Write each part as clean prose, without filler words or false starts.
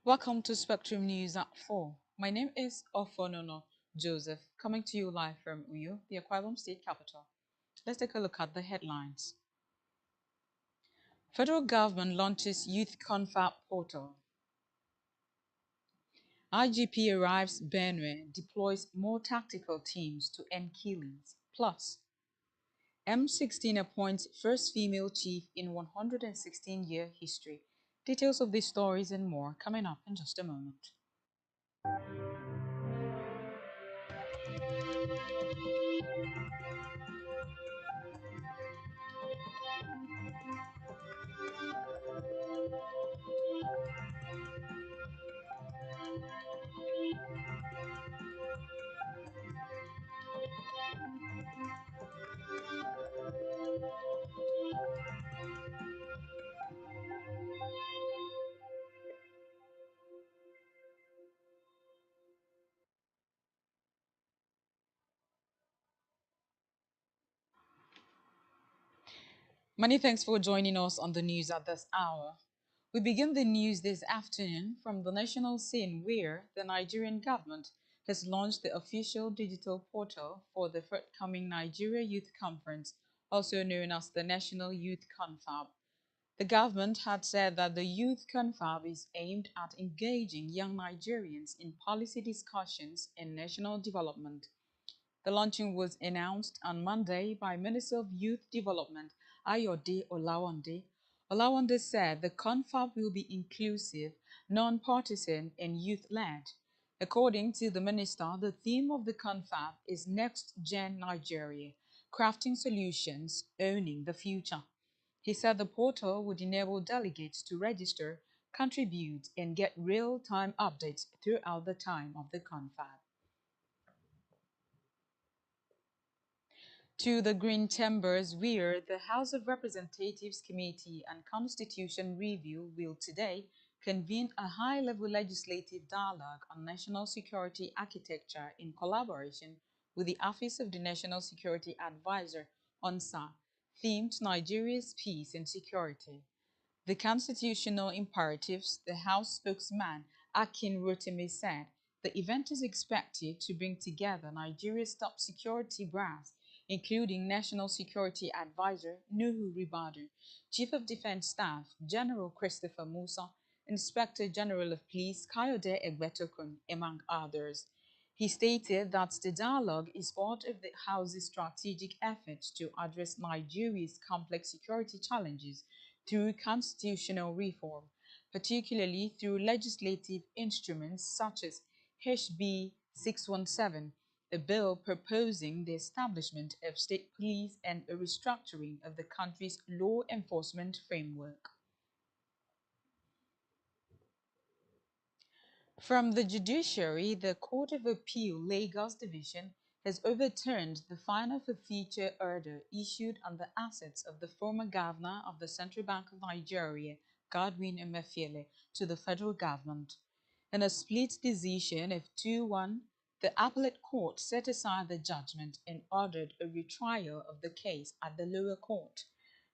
Welcome to Spectrum News at 4. My name is Ofonono Joseph, coming to you live from Uyo, the Akwa Ibom State capital. Let's take a look at the headlines. Federal government launches Youth Confab portal. IGP arrives Benue, deploys more tactical teams to end killings. Plus, M16 appoints first female chief in 116-year history. Details of these stories and more coming up in just a moment. Many thanks for joining us on the news at this hour. We begin the news this afternoon from the national scene where the Nigerian government has launched the official digital portal for the forthcoming Nigeria Youth Conference, also known as the National Youth Confab. The government had said that the Youth Confab is aimed at engaging young Nigerians in policy discussions and national development. The launching was announced on Monday by Minister of Youth Development Ayode Olawande. Olawande said the confab will be inclusive, non-partisan, and youth-led. According to the minister, the theme of the confab is Next Gen Nigeria, crafting solutions, owning the future. He said the portal would enable delegates to register, contribute, and get real-time updates throughout the time of the confab. To the Green Chambers, where the House of Representatives Committee on Constitution Review will today convene a high-level legislative dialogue on national security architecture in collaboration with the Office of the National Security Advisor, ONSA, themed Nigeria's Peace and Security. The constitutional imperatives, the House spokesman Akin Rotimi said, the event is expected to bring together Nigeria's top security brass, including National Security Advisor Nuhu Ribadu, Chief of Defense Staff General Christopher Musa, Inspector General of Police Kayode Egbetokun, among others. He stated that the dialogue is part of the House's strategic efforts to address Nigeria's complex security challenges through constitutional reform, particularly through legislative instruments such as HB 617, a bill proposing the establishment of state police and a restructuring of the country's law enforcement framework. From the judiciary, the Court of Appeal Lagos Division has overturned the final forfeiture order issued on the assets of the former governor of the Central Bank of Nigeria, Godwin Emefiele, to the federal government. In a split decision of 2-1, the appellate court set aside the judgment and ordered a retrial of the case at the lower court.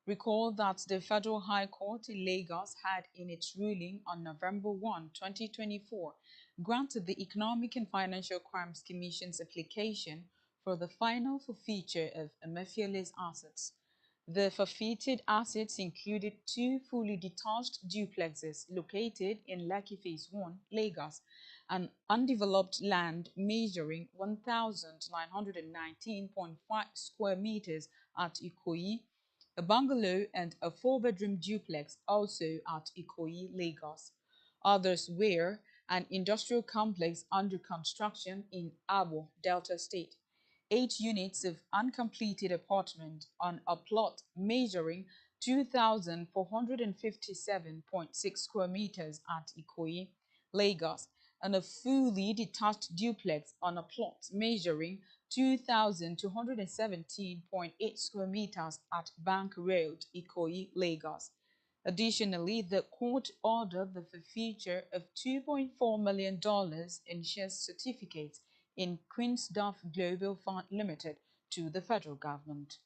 Recall that the Federal High Court in Lagos had, in its ruling on November 1, 2024, granted the Economic and Financial Crimes Commission's application for the final forfeiture of Emefiele's assets. The forfeited assets included two fully detached duplexes located in Lekki Phase 1, Lagos, and undeveloped land measuring 1,919.5 square meters at Ikoyi, a bungalow and a four-bedroom duplex also at Ikoyi, Lagos. Others were an industrial complex under construction in Abo, Delta State, 8 units of uncompleted apartment on a plot measuring 2,457.6 square meters at Ikoyi, Lagos, and a fully detached duplex on a plot measuring 2,217.8 square meters at Bank Road, Ikoyi, Lagos. Additionally, the court ordered the forfeiture of $2.4 million in share certificates in Queensdorf Global Fund Limited to the federal government.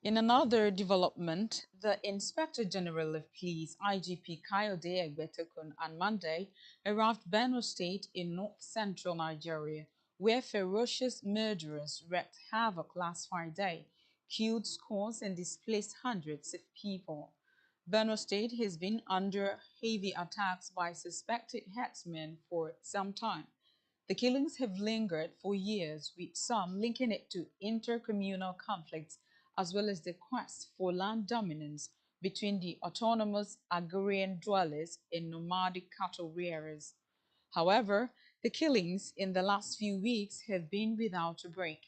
In another development, the Inspector General of Police, IGP Kayode Egbetokun, on Monday arrived Benue State in north-central Nigeria, where ferocious murderers wreaked havoc last Friday, killed scores and displaced hundreds of people. Benue State has been under heavy attacks by suspected herdsmen for some time. The killings have lingered for years, with some linking it to intercommunal conflicts as well as the quest for land dominance between the autonomous agrarian dwellers and nomadic cattle rearers. However, the killings in the last few weeks have been without a break.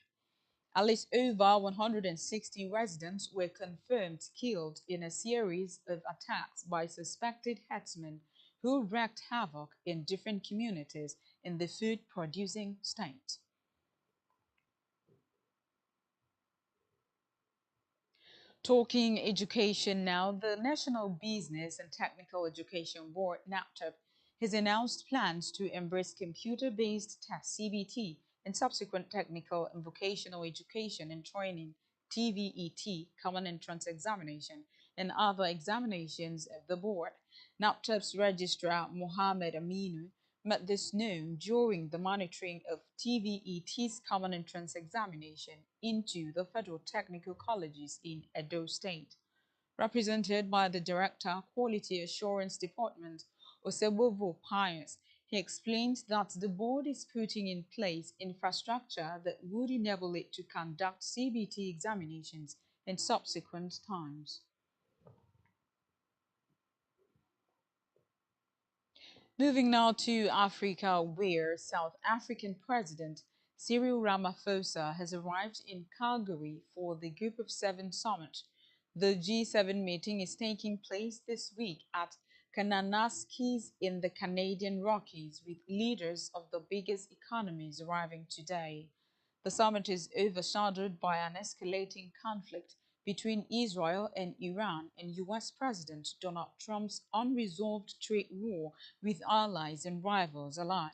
At least over 160 residents were confirmed killed in a series of attacks by suspected herdsmen who wreaked havoc in different communities in the food producing state. Talking education now, the National Business and Technical Education Board, NAPTEP, has announced plans to embrace computer-based tests (CBT) and subsequent technical and vocational education and training (TVET) common entrance examination and other examinations of the board. NAPTEP's registrar Mohammed Aminu made this known during the monitoring of TVET's common entrance examination into the federal technical colleges in Edo State. Represented by the Director, Quality Assurance Department, Osebovo Pius, he explained that the board is putting in place infrastructure that would enable it to conduct CBT examinations in subsequent times. Moving now to Africa, where South African President Cyril Ramaphosa has arrived in Calgary for the Group of Seven summit. The G7 meeting is taking place this week at Kananaskis in the Canadian Rockies, with leaders of the biggest economies arriving today. The summit is overshadowed by an escalating conflict between Israel and Iran and US President Donald Trump's unresolved trade war with allies and rivals alike.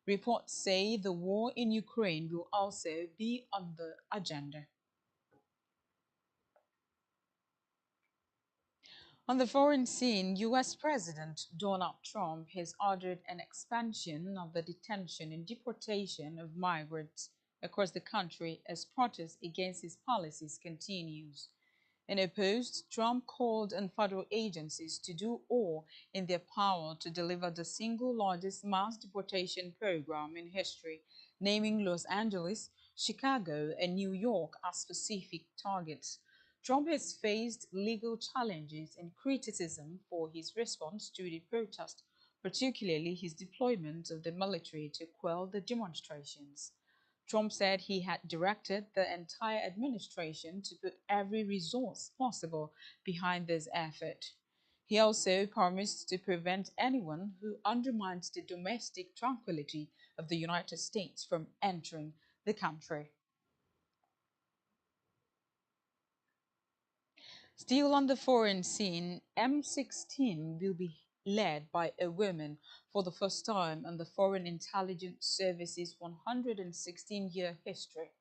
Reports say the war in Ukraine will also be on the agenda. On the foreign scene, US President Donald Trump has ordered an expansion of the detention and deportation of migrants across the country as protests against his policies continues. In a post, Trump called on federal agencies to do all in their power to deliver the single largest mass deportation program in history, naming Los Angeles, Chicago, and New York as specific targets. Trump has faced legal challenges and criticism for his response to the protest, particularly his deployment of the military to quell the demonstrations. Trump said he had directed the entire administration to put every resource possible behind this effort. He also promised to prevent anyone who undermines the domestic tranquility of the United States from entering the country. Still on the foreign scene, M16 will be led by a woman for the first time in the Foreign Intelligence Service's 116-year history.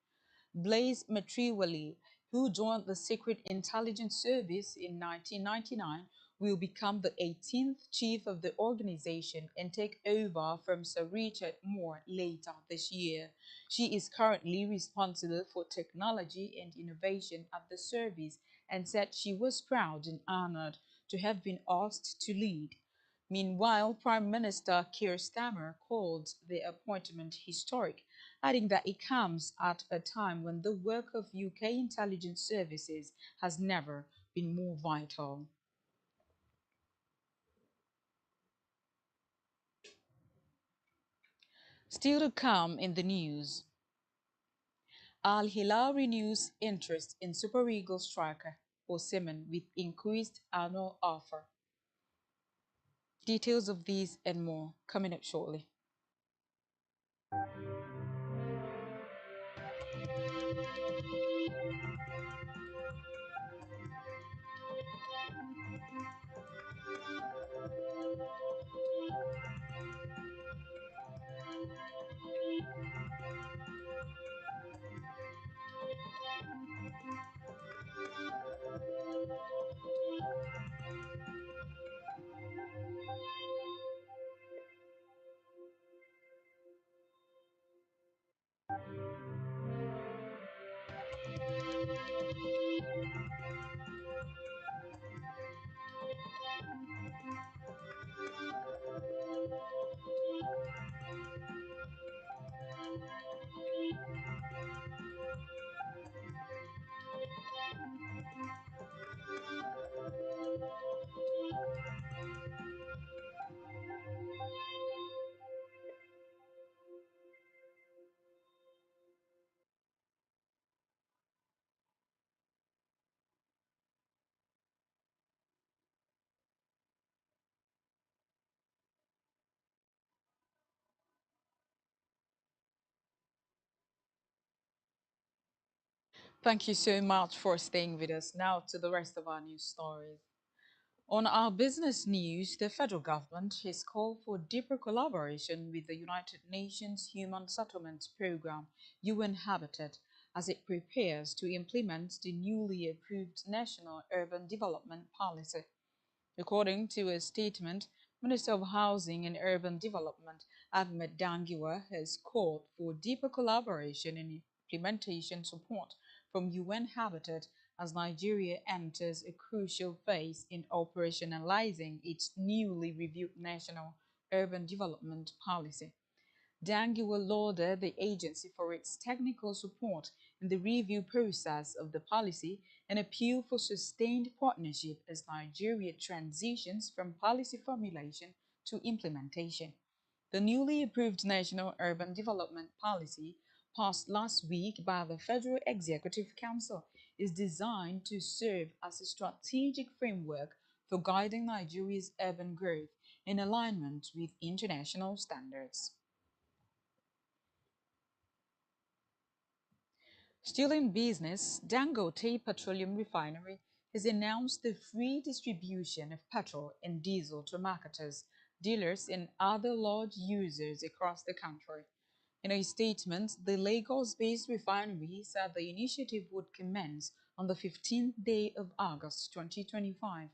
Blaise Matriwali, who joined the Secret Intelligence Service in 1999, will become the 18th chief of the organization and take over from Sir Richard Moore later this year. She is currently responsible for technology and innovation at the service and said she was proud and honored to have been asked to lead. Meanwhile, Prime Minister Keir Starmer called the appointment historic, adding that it comes at a time when the work of UK intelligence services has never been more vital. Still to come in the news, Al Hilal renews interest in Super Eagles striker Osimhen with increased annual offer. Details of these and more coming up shortly. Thank you so much for staying with us. Now to the rest of our news stories. On our business news, the federal government has called for deeper collaboration with the United Nations Human Settlements Program, UN Habitat, as it prepares to implement the newly approved National Urban Development Policy. According to a statement, Minister of Housing and Urban Development Ahmed Dangiwa has called for deeper collaboration and implementation support from UN Habitat as Nigeria enters a crucial phase in operationalizing its newly reviewed National Urban Development Policy. Dangi will lauded the agency for its technical support in the review process of the policy and appeal for sustained partnership as Nigeria transitions from policy formulation to implementation. The newly approved National Urban Development Policy, passed last week by the Federal Executive Council, is designed to serve as a strategic framework for guiding Nigeria's urban growth in alignment with international standards. Still in business, Dangote Petroleum Refinery has announced the free distribution of petrol and diesel to marketers, dealers, and other large users across the country. In a statement, the Lagos based refinery said the initiative would commence on the 15th day of August 2025.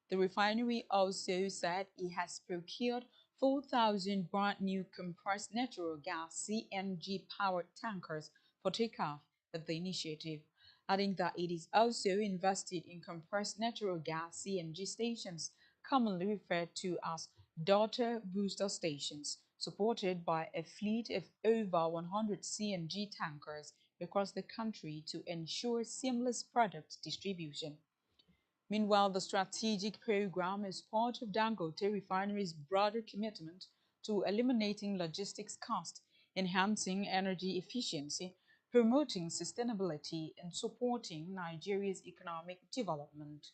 The refinery also said it has procured 4,000 brand new compressed natural gas (CNG) powered tankers for takeoff of the initiative, adding that it is also invested in compressed natural gas (CNG) stations, commonly referred to as daughter booster stations, supported by a fleet of over 100 CNG tankers across the country to ensure seamless product distribution. Meanwhile, the strategic program is part of Dangote Refinery's broader commitment to eliminating logistics costs, enhancing energy efficiency, promoting sustainability, and supporting Nigeria's economic development.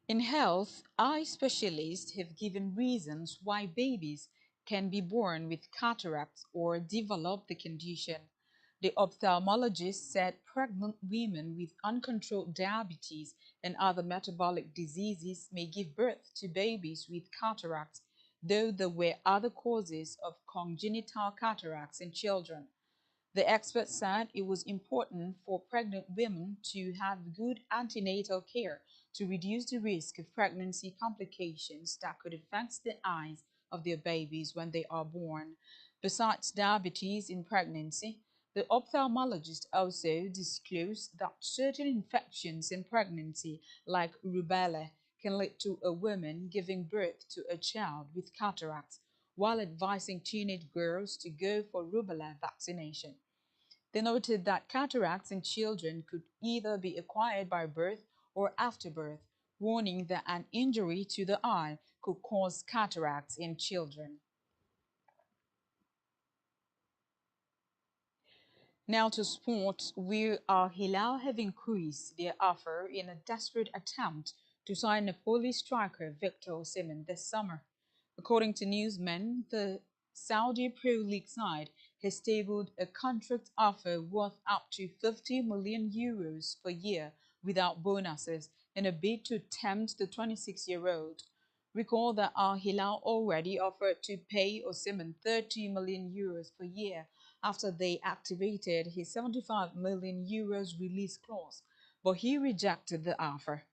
In health, eye specialists have given reasons why babies can be born with cataracts or develop the condition. The ophthalmologist said pregnant women with uncontrolled diabetes and other metabolic diseases may give birth to babies with cataracts, though there were other causes of congenital cataracts in children. The expert said it was important for pregnant women to have good antenatal care to reduce the risk of pregnancy complications that could affect the eyes of their babies when they are born. Besides diabetes in pregnancy, the ophthalmologist also disclosed that certain infections in pregnancy, like rubella, can lead to a woman giving birth to a child with cataracts, while advising teenage girls to go for rubella vaccination. They noted that cataracts in children could either be acquired by birth or after birth, warning that an injury to the eye could cause cataracts in children. Now to sports, where Al Hilal have increased their offer in a desperate attempt to sign Napoli striker Victor Osimhen this summer. According to newsmen, the Saudi Pro League side has tabled a contract offer worth up to 50 million euros per year without bonuses in a bid to tempt the 26-year-old. Recall that Al Hilal already offered to pay Osimhen 30 million euros per year after they activated his 75 million euros release clause, but he rejected the offer.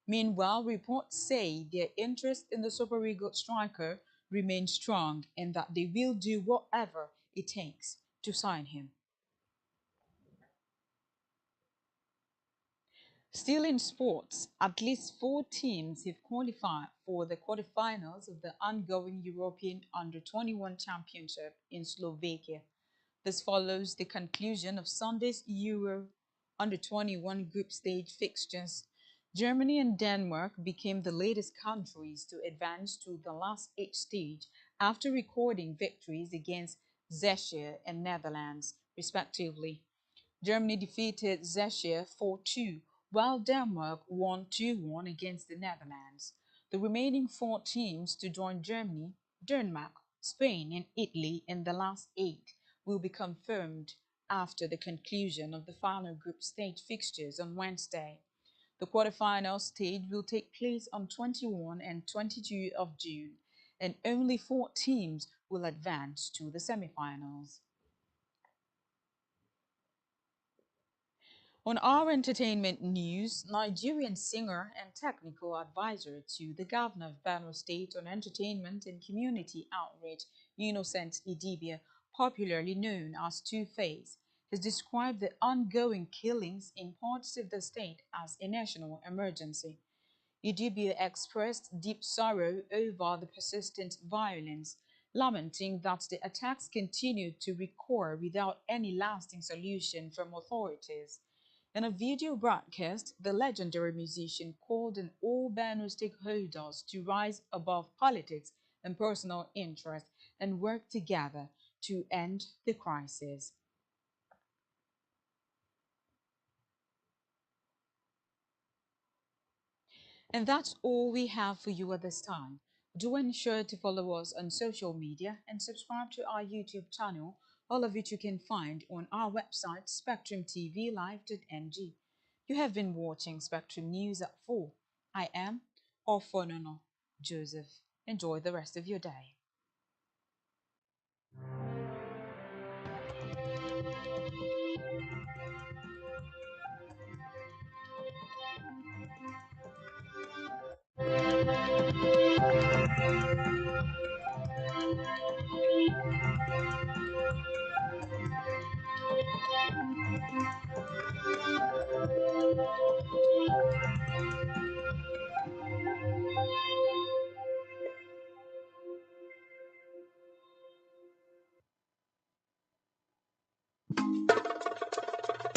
Meanwhile, reports say their interest in the Super Eagles striker remains strong and that they will do whatever it takes to sign him. Still in sports, at least four teams have qualified for the quarterfinals of the ongoing European Under 21 Championship in Slovakia. This follows the conclusion of Sunday's Euro Under 21 group stage fixtures. Germany and Denmark became the latest countries to advance to the last eight stage after recording victories against Czechia and Netherlands, respectively. Germany defeated Czechia 4-2, while Denmark won 2-1 against the Netherlands. The remaining four teams to join Germany, Denmark, Spain, and Italy in the last eight will be confirmed after the conclusion of the final group stage fixtures on Wednesday. The quarterfinal stage will take place on 21 and 22 of June, and only four teams will advance to the semifinals. On our entertainment news, Nigerian singer and technical advisor to the governor of Benue State on entertainment and community outreach, Innocent Idibia, popularly known as Two-Face, has described the ongoing killings in parts of the state as a national emergency. Idibia expressed deep sorrow over the persistent violence, lamenting that the attacks continue to recur without any lasting solution from authorities. In a video broadcast, the legendary musician called on all Benue stakeholders to rise above politics and personal interest and work together to end the crisis. And that's all we have for you at this time. Do ensure to follow us on social media and subscribe to our YouTube channel, all of which you can find on our website spectrumtvlive.ng. You have been watching Spectrum News at 4. I am Ofonono Joseph. Enjoy the rest of your day.